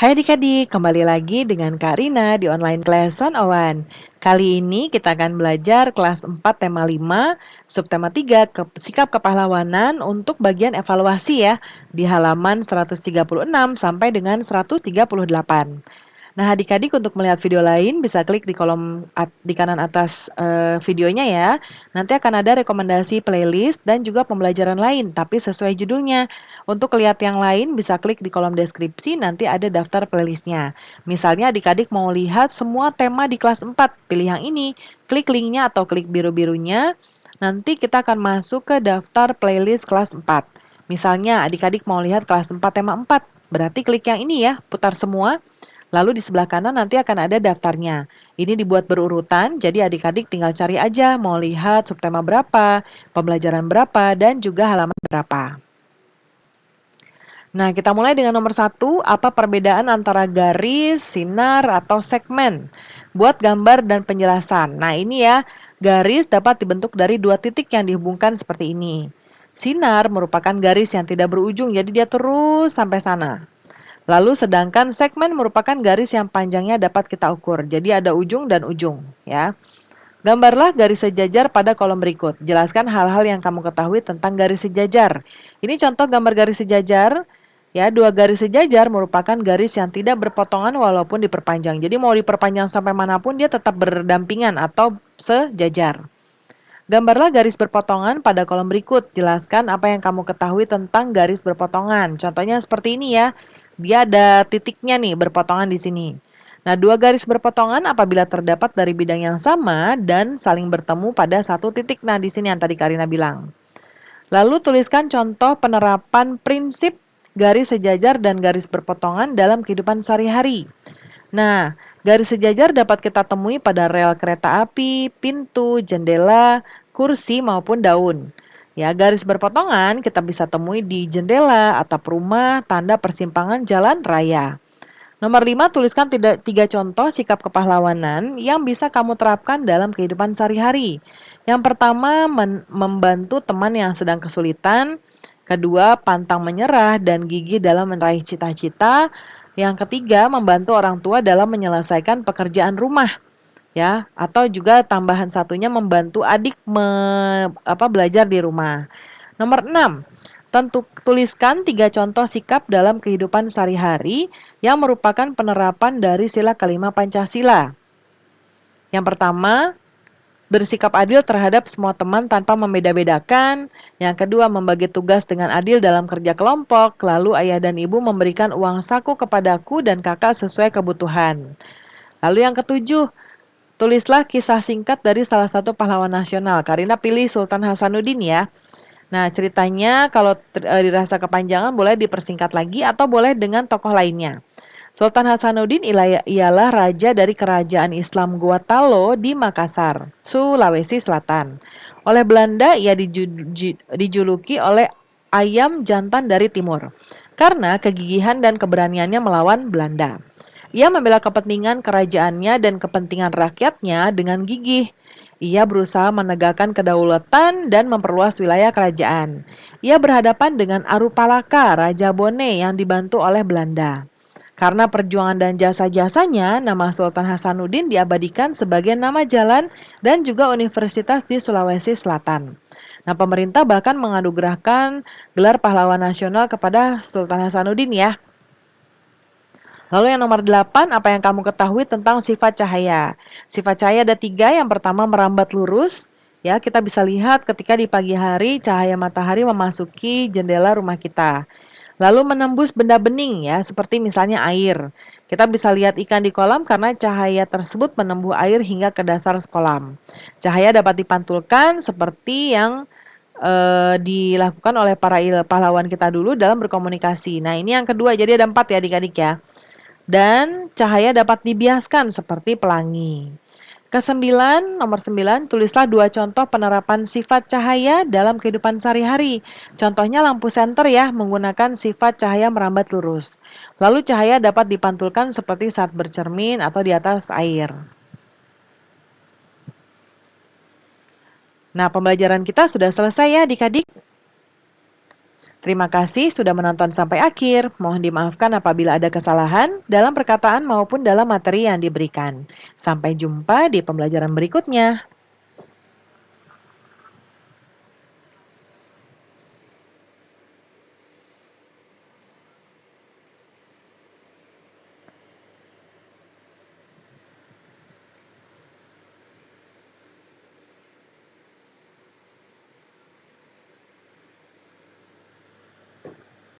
Hai adik-adik, kembali lagi dengan Kak Rina di online class 101. Kali ini kita akan belajar kelas 4 tema 5, subtema 3, sikap kepahlawanan untuk bagian evaluasi ya, di halaman 136 sampai dengan 138. Nah, adik-adik untuk melihat video lain bisa klik di kolom di kanan atas videonya ya. Nanti akan ada rekomendasi playlist dan juga pembelajaran lain, tapi sesuai judulnya. Untuk lihat yang lain bisa klik di kolom deskripsi, nanti ada daftar playlistnya. Misalnya adik-adik mau lihat semua tema di kelas 4, pilih yang ini. Klik linknya atau klik biru-birunya, nanti kita akan masuk ke daftar playlist kelas 4. Misalnya adik-adik mau lihat kelas 4 tema 4, berarti klik yang ini ya, putar semua. Lalu di sebelah kanan nanti akan ada daftarnya. Ini dibuat berurutan, jadi adik-adik tinggal cari aja mau lihat subtema berapa, pembelajaran berapa, dan juga halaman berapa. Nah, kita mulai dengan nomor 1, apa perbedaan antara garis, sinar, atau segmen? Buat gambar dan penjelasan. Nah, ini ya, garis dapat dibentuk dari dua titik yang dihubungkan seperti ini. Sinar merupakan garis yang tidak berujung, jadi dia terus sampai sana. Lalu sedangkan segmen merupakan garis yang panjangnya dapat kita ukur. Jadi ada ujung dan ujung, ya. Gambarlah garis sejajar pada kolom berikut. Jelaskan hal-hal yang kamu ketahui tentang garis sejajar. Ini contoh gambar garis sejajar. Ya, dua garis sejajar merupakan garis yang tidak berpotongan walaupun diperpanjang. Jadi mau diperpanjang sampai manapun dia tetap berdampingan atau sejajar. Gambarlah garis berpotongan pada kolom berikut. Jelaskan apa yang kamu ketahui tentang garis berpotongan. Contohnya seperti ini ya. Dia ada titiknya nih berpotongan di sini. Nah, dua garis berpotongan apabila terdapat dari bidang yang sama dan saling bertemu pada satu titik. Nah, di sini yang tadi Karina bilang. Lalu tuliskan contoh penerapan prinsip garis sejajar dan garis berpotongan dalam kehidupan sehari-hari. Nah, garis sejajar dapat kita temui pada rel kereta api, pintu, jendela, kursi maupun daun. Ya, garis berpotongan kita bisa temui di jendela, atap rumah, tanda persimpangan jalan raya. Nomor 5, tuliskan tiga contoh sikap kepahlawanan yang bisa kamu terapkan dalam kehidupan sehari-hari. Yang pertama, membantu teman yang sedang kesulitan. Kedua, pantang menyerah dan gigih dalam meraih cita-cita. Yang ketiga, membantu orang tua dalam menyelesaikan pekerjaan rumah. Ya, atau juga tambahan satunya membantu adik belajar di rumah. Nomor 6, tuliskan 3 contoh sikap dalam kehidupan sehari-hari yang merupakan penerapan dari sila kelima Pancasila. Yang pertama, bersikap adil terhadap semua teman tanpa membeda-bedakan. Yang kedua, membagi tugas dengan adil dalam kerja kelompok. Lalu ayah dan ibu memberikan uang saku kepadaku dan kakak sesuai kebutuhan. Lalu yang ketujuh, tulislah kisah singkat dari salah satu pahlawan nasional. Karina pilih Sultan Hasanuddin ya. Nah, ceritanya kalau dirasa kepanjangan boleh dipersingkat lagi atau boleh dengan tokoh lainnya. Sultan Hasanuddin ialah raja dari kerajaan Islam Gua-Talo di Makassar, Sulawesi Selatan. Oleh Belanda ia dijuluki oleh ayam jantan dari timur karena kegigihan dan keberaniannya melawan Belanda. Ia membela kepentingan kerajaannya dan kepentingan rakyatnya dengan gigih. Ia berusaha menegakkan kedaulatan dan memperluas wilayah kerajaan. Ia berhadapan dengan Arupalaka, Raja Bone yang dibantu oleh Belanda. Karena perjuangan dan jasa-jasanya, nama Sultan Hasanuddin diabadikan sebagai nama jalan dan juga universitas di Sulawesi Selatan. Nah, pemerintah bahkan menganugerahkan gelar pahlawan nasional kepada Sultan Hasanuddin ya. Lalu yang nomor 8, apa yang kamu ketahui tentang sifat cahaya? Sifat cahaya ada 3, yang pertama merambat lurus. Ya, kita bisa lihat ketika di pagi hari cahaya matahari memasuki jendela rumah kita. Lalu menembus benda bening ya, seperti misalnya air. Kita bisa lihat ikan di kolam karena cahaya tersebut menembus air hingga ke dasar kolam. Cahaya dapat dipantulkan seperti yang dilakukan oleh para pahlawan kita dulu dalam berkomunikasi. Nah, ini yang kedua, jadi ada 4 ya adik-adik ya. Dan cahaya dapat dibiaskan seperti pelangi. Kesembilan, nomor 9, tulislah 2 contoh penerapan sifat cahaya dalam kehidupan sehari-hari. Contohnya lampu senter ya, menggunakan sifat cahaya merambat lurus. Lalu cahaya dapat dipantulkan seperti saat bercermin atau di atas air. Nah, pembelajaran kita sudah selesai ya adik-adik. Terima kasih sudah menonton sampai akhir. Mohon dimaafkan apabila ada kesalahan dalam perkataan maupun dalam materi yang diberikan. Sampai jumpa di pembelajaran berikutnya.